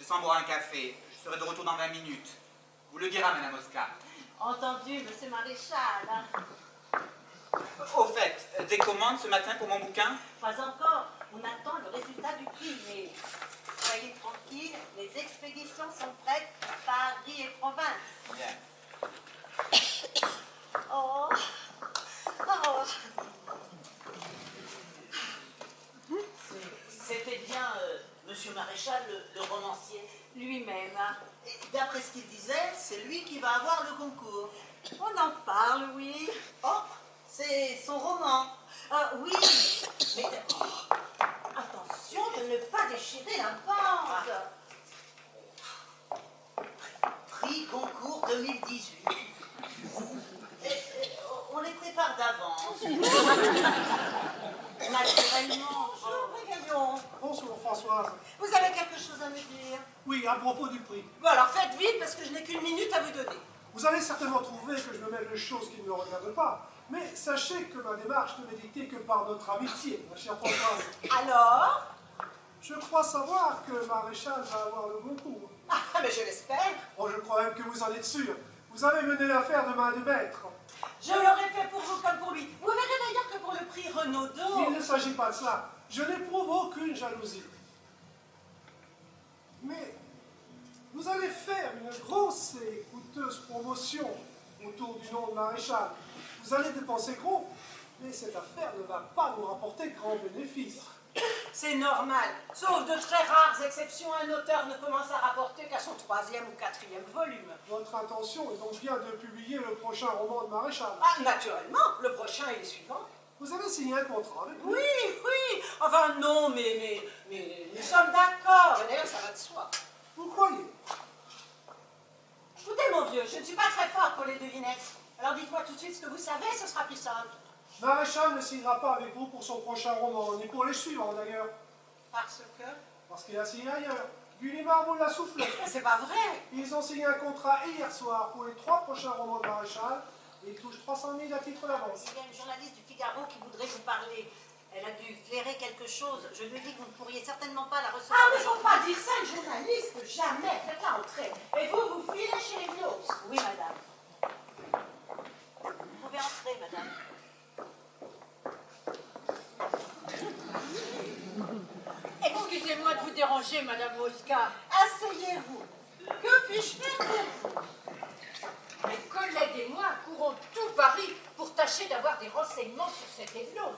descends boire un café. Je serai de retour dans 20 minutes. Vous le direz, Madame Oscar. Entendu, monsieur Maréchal. Au fait, des commandes ce matin pour mon bouquin? Pas encore. On attend le résultat du prix, mais soyez tranquille, les expéditions sont prêtes, Paris et province. Bien. Oh. Oh. C'était bien Monsieur Maréchal, le romancier. Lui-même. Et d'après ce qu'il disait, c'est lui qui va avoir le concours. On en parle, oui. Oh, c'est son roman. Oui, mais attention de ne pas déchirer la bande. Prix concours 2018. On les prépare d'avance. Naturellement. Régalons. Bonjour Françoise. Vous avez quelque chose à me dire? Oui, à propos du prix. Bon, alors faites vite parce que je n'ai qu'une minute à vous donner. Vous allez certainement trouver que je me mêle de choses qui ne me regardent pas, mais sachez que ma démarche ne m'est dictée que par notre amitié, ma chère Françoise. Alors? Je crois savoir que Maréchal va avoir le concours. Ah, mais je l'espère. Bon, je crois même que vous en êtes sûr. Vous avez mené l'affaire de main de maître. Je l'aurais fait pour vous comme pour lui. Vous verrez d'ailleurs que pour le prix Renaudot... Il ne s'agit pas de cela. Je n'éprouve aucune jalousie. Mais vous allez faire une grosse et coûteuse promotion autour du nom de Maréchal. Vous allez dépenser gros, mais cette affaire ne va pas nous rapporter grand bénéfice. C'est normal. Sauf de très rares exceptions, un auteur ne commence à rapporter qu'à son 3e ou 4e volume. Votre intention est donc bien de publier le prochain roman de Maréchal. Ah, naturellement, le prochain et les suivants. Vous avez signé un contrat avec lui? Oui, oui. Enfin, non, mais nous sommes d'accord. Et d'ailleurs, ça va de soi. Vous croyez? Écoutez, mon vieux, je ne suis pas très fort pour les devinettes. Alors dites-moi tout de suite ce que vous savez, ce sera plus simple. Maréchal ne signera pas avec vous pour son prochain roman, ni pour les suivants d'ailleurs. Parce que... Parce qu'il a signé ailleurs. Gullimard vous l'a soufflé. C'est pas vrai. Ils ont signé un contrat hier soir pour les 3 prochains romans de Maréchal et ils touchent 300 000 à titre d'avance. Il y a une journaliste du Figaro qui voudrait vous parler. Elle a dû flairer quelque chose. Je lui dis que vous ne pourriez certainement pas la recevoir. Ah, mais faut pas dire ça, une journaliste. Jamais. Faites-la entrer. Et vous, vous filez chez les Vios. Oui, madame. Vous pouvez entrer, madame. Excusez-moi de vous déranger, Madame Oscar. Asseyez-vous. Que puis-je faire pour vous? Mes collègues et moi courons tout Paris pour tâcher d'avoir des renseignements sur cet Evnos.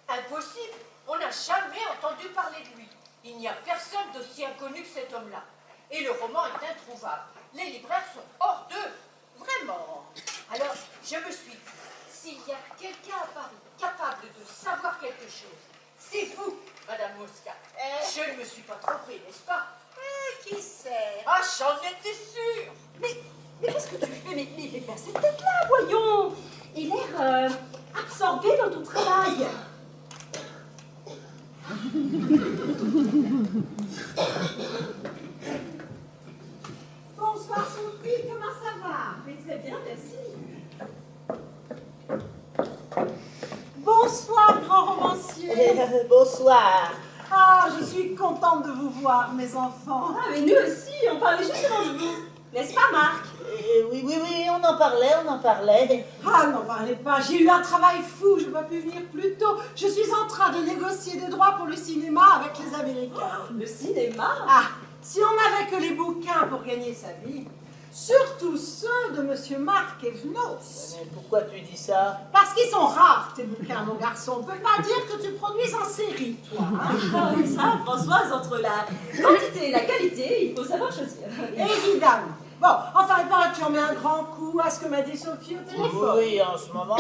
Impossible, on n'a jamais entendu parler de lui. Il n'y a personne d'aussi inconnu que cet homme-là. Et le roman est introuvable. Les libraires sont hors d'eux. Vraiment. Alors, je me suis dit, s'il y a quelqu'un à Paris capable de savoir quelque chose, c'est vous, Madame Mosca. Je ne me suis pas trompée, n'est-ce pas? Qui sait? Ah, j'en étais sûre. Mais qu'est-ce que tu fais? Mais place cette tête-là, voyons. Il a l'air absorbé dans ton travail. Bonsoir, Sophie, comment ça va? Mais très bien, merci. Bonsoir, grand romancier. Bonsoir. Ah, je suis contente de vous voir, mes enfants. Ah, mais nous aussi, on parlait justement de vous. N'est-ce pas, Marc? Oui, on en parlait. Ah, n'en parlez pas, j'ai eu un travail fou, je n'ai pas pu venir plus tôt. Je suis en train de négocier des droits pour le cinéma avec les Américains. Le cinéma? Ah, si on n'avait que les bouquins pour gagner sa vie, surtout ceux de Monsieur Marc Evnos. Mais pourquoi tu dis ça? Parce qu'ils sont rares, tes bouquins, mon garçon. On ne peut pas dire que tu produis en série, toi. Hein? Ah oui, ça, Françoise, entre la quantité et la qualité, il faut savoir choisir. Évidemment. Bon, enfin, il paraît que tu en mets un grand coup à ce que m'a dit Sophie au téléphone. Oui, en ce moment,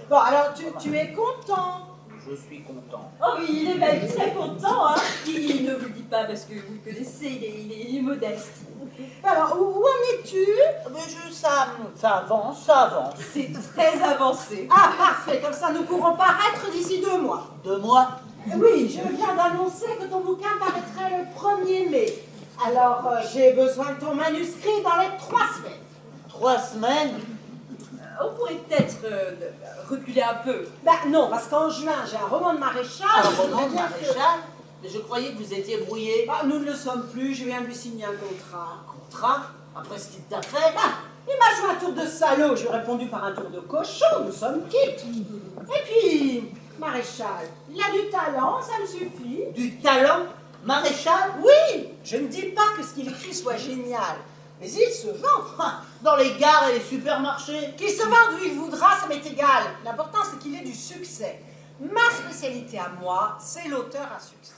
Bon, alors, tu es content? je suis content. Oh oui, il est même très content, hein. Il ne vous le dit pas parce que vous le connaissez, il est modeste. Alors, où en es-tu? Mais ça avance. C'est très avancé. Ah, parfait, comme ça nous pourrons paraître d'ici 2 mois. 2 mois? Oui, je viens d'annoncer que ton bouquin paraîtrait le 1er mai. Alors, j'ai besoin de ton manuscrit dans les 3 semaines. 3 semaines? On pourrait peut-être reculer un peu. Ben non, parce qu'en juin, j'ai un roman de Maréchal. Un roman de Maréchal? Mais je croyais que vous étiez brouillés. Bah, nous ne le sommes plus, je viens de lui signer un contrat. Contrat? Après ce qu'il t'a fait? Ah, il m'a joué un tour de salaud, je lui ai répondu par un tour de cochon, nous sommes quittes. Et puis, maréchal, il a du talent, ça me suffit. Du talent? Maréchal? Oui, je ne dis pas que ce qu'il écrit soit génial, mais il se vend. Ah, dans les gares et les supermarchés. Qu'il se vende où il voudra, ça m'est égal. L'important, c'est qu'il ait du succès. Ma spécialité à moi, c'est l'auteur à succès.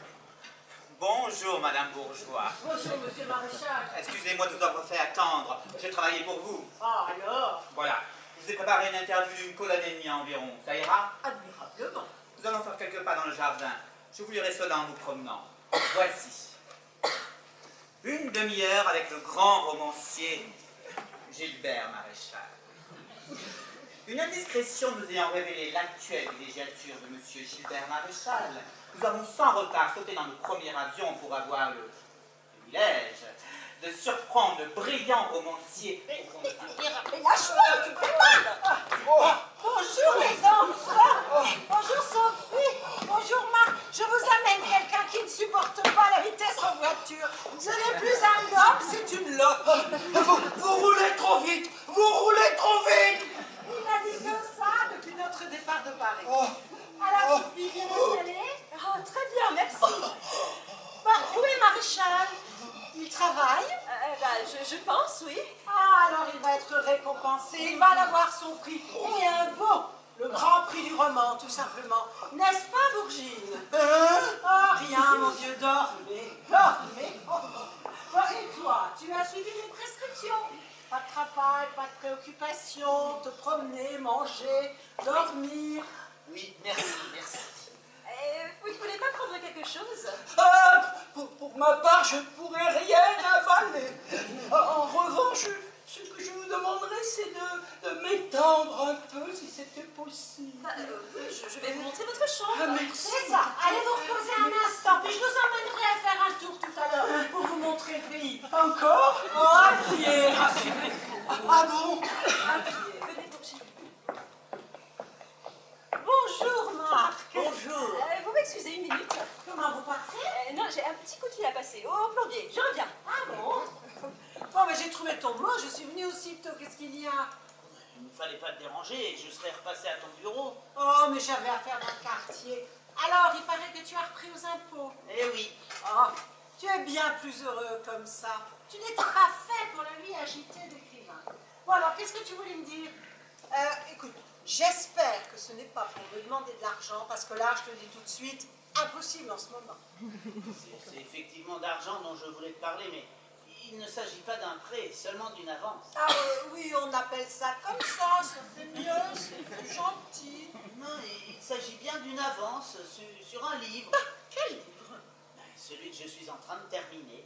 Bonjour, Madame Bourgeois. Bonjour, monsieur Maréchal. Excusez-moi de vous avoir fait attendre. J'ai travaillé pour vous. Ah, alors? Voilà. Je vous ai préparé une interview d'une colonne et demie environ. Ça ira? Admirablement. Nous allons faire quelques pas dans le jardin. Je vous lirai cela en vous promenant. Voici. Une demi-heure avec le grand romancier Gilbert Maréchal. Une indiscrétion nous ayant révélé l'actuelle villégiature de monsieur Gilbert Maréchal, nous avons sans retard sauté dans le premier avion pour avoir le privilège de surprendre le brillant romancier. Mais lâche-moi, tu fais mal. Bonjour les enfants. Bonjour Sophie. Bonjour Marc. Je vous amène quelqu'un qui ne supporte pas la vitesse en voiture. Ce n'est plus un homme, c'est une loque. Vous roulez trop vite. Vous roulez trop vite. Il n'a dit que ça depuis notre départ de Paris. Alors Sophie, bien installée? Oh, très bien, merci. Bah, où est Maréchal? Il travaille? Je pense, oui. Ah, alors il va être récompensé. Il va avoir son prix. Et un beau. Le grand prix du roman, tout simplement. N'est-ce pas, Bourgine? Oh, rien, mon Dieu, dormez. Dormez. Oh, et toi, tu as suivi les prescriptions? Pas de travail, pas de préoccupation, te promener, manger, dormir. Oui, merci, merci. Vous ne voulez pas prendre quelque chose? Pour ma part, je ne pourrais rien avaler. En revanche, ce que je vous demanderais, c'est de m'étendre un peu, si c'était possible. Je vais vous montrer votre chambre. Merci. C'est ça. Allez vous reposer un instant, puis je vous emmènerai à faire un tour tout à l'heure pour vous montrer le pays. Encore? Oh, à pied, rassurez-vous. Ah bon? Venez pour chez vous. Bonjour, Marc. Bonjour. Vous m'excusez une minute? Comment vous partez? Non, j'ai un petit coup de fil à passer. Au plombier, je reviens. Ah bon? Bon, mais j'ai trouvé ton mot, je suis venue aussitôt. Qu'est-ce qu'il y a? Il ne fallait pas te déranger, je serais repassé à ton bureau. Oh, mais j'avais affaire dans le quartier. Alors, il paraît que tu as repris aux impôts. Eh oui. Oh, tu es bien plus heureux comme ça. Tu n'étais pas fait pour la vie agitée d'écrivain. Bon, alors, qu'est-ce que tu voulais me dire? Écoute, j'espère que ce n'est pas pour me demander de l'argent, parce que là, je te dis tout de suite, impossible en ce moment. C'est effectivement d'argent dont je voulais te parler, mais il ne s'agit pas d'un prêt, seulement d'une avance. Ah oui, on appelle ça comme ça fait mieux, c'est plus gentil. Non, il s'agit bien d'une avance sur un livre. Quel livre? Celui que je suis en train de terminer.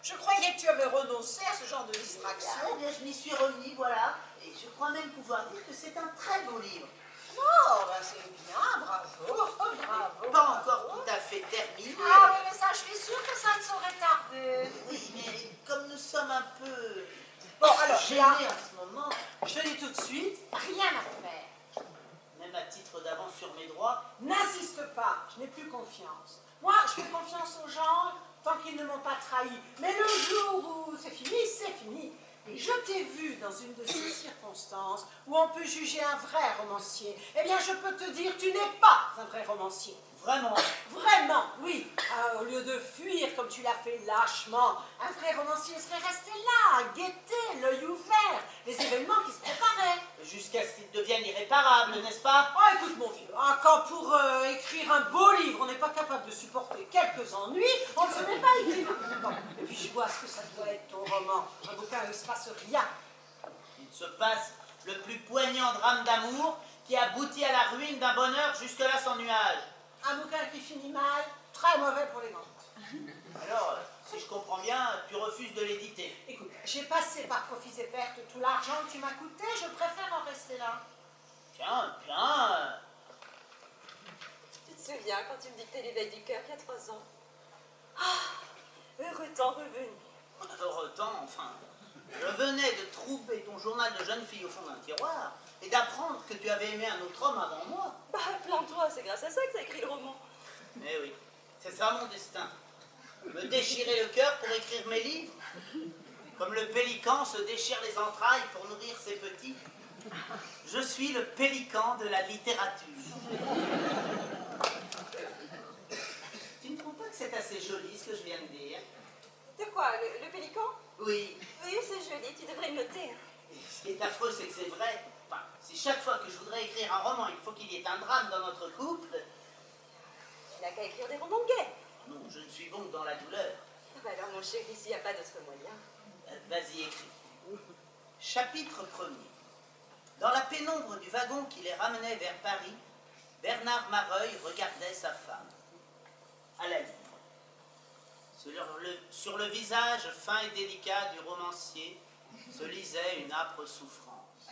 Je croyais que tu avais renoncé à ce genre de distraction. Eh bien, je m'y suis remis, voilà. Et je crois même pouvoir dire que c'est un très beau livre. Oh, ben c'est bien, bravo, bravo. Pas encore tout à fait terminé. Ah oui, mais ça, je suis sûre que ça ne saurait tarder. Oui, mais comme nous sommes un peu Bon, alors, gênés là, en ce moment, je te dis tout de suite, rien à faire. même à titre d'avance sur mes droits, N'insiste pas, je n'ai plus confiance. Moi, je fais confiance aux gens tant qu'ils ne m'ont pas trahi. Mais le jour où c'est fini, c'est fini. Et je t'ai vu dans une de ces circonstances où on peut juger un vrai romancier. Eh bien, je peux te dire, tu n'es pas un vrai romancier. vraiment. Vraiment, oui. Ah, au lieu de fuir comme tu l'as fait lâchement, un vrai romancier serait resté là, à guetter, l'œil ouvert, les événements qui se préparaient. Jusqu'à ce qu'il devienne irréparable, n'est-ce pas? Oh, écoute mon vieux, quand pour écrire un beau livre, on n'est pas capable de supporter quelques ennuis, on ne se met pas à écrire. Bon, et puis je vois ce que ça doit être ton roman. Un bouquin où il ne se passe rien. Il se passe le plus poignant drame d'amour qui aboutit à la ruine d'un bonheur jusque-là sans nuage. Un bouquin qui finit mal, très mauvais pour les ventes. Alors, si je comprends bien, tu refuses de l'éditer. Écoute, j'ai passé par profits et pertes tout l'argent que tu m'as coûté, je préfère en rester là. Tiens, bien. Tu te souviens quand tu me dictais l'éveil du cœur il y a 3 ans? Ah, heureux temps revenu. Heureux temps, enfin. Je venais de trouver ton journal de jeune fille au fond d'un tiroir et d'apprendre que tu avais aimé un autre homme avant moi. Bah, plains-toi, c'est grâce à ça que t'as écrit le roman. Eh oui. C'est ça mon destin. Me déchirer le cœur pour écrire mes livres. Comme le pélican se déchire les entrailles pour nourrir ses petits. Je suis le pélican de la littérature. Tu ne trouves pas que c'est assez joli ce que je viens de dire? De quoi, le pélican? Oui. Oui, c'est joli, tu devrais le noter. Et ce qui est affreux, c'est que c'est vrai. Enfin, si chaque fois que je voudrais écrire un roman, il faut qu'il y ait un drame dans notre couple. Tu n'as qu'à écrire des romans gays. Non, je ne suis bon que dans la douleur. Ah bah alors, mon chéri, s'il n'y a pas d'autre moyen. Vas-y, écris. Chapitre 1er. Dans la pénombre du wagon qui les ramenait vers Paris, Bernard Mareuil regardait sa femme. À la ligne. Sur le visage fin et délicat du romancier se lisait une âpre souffrance.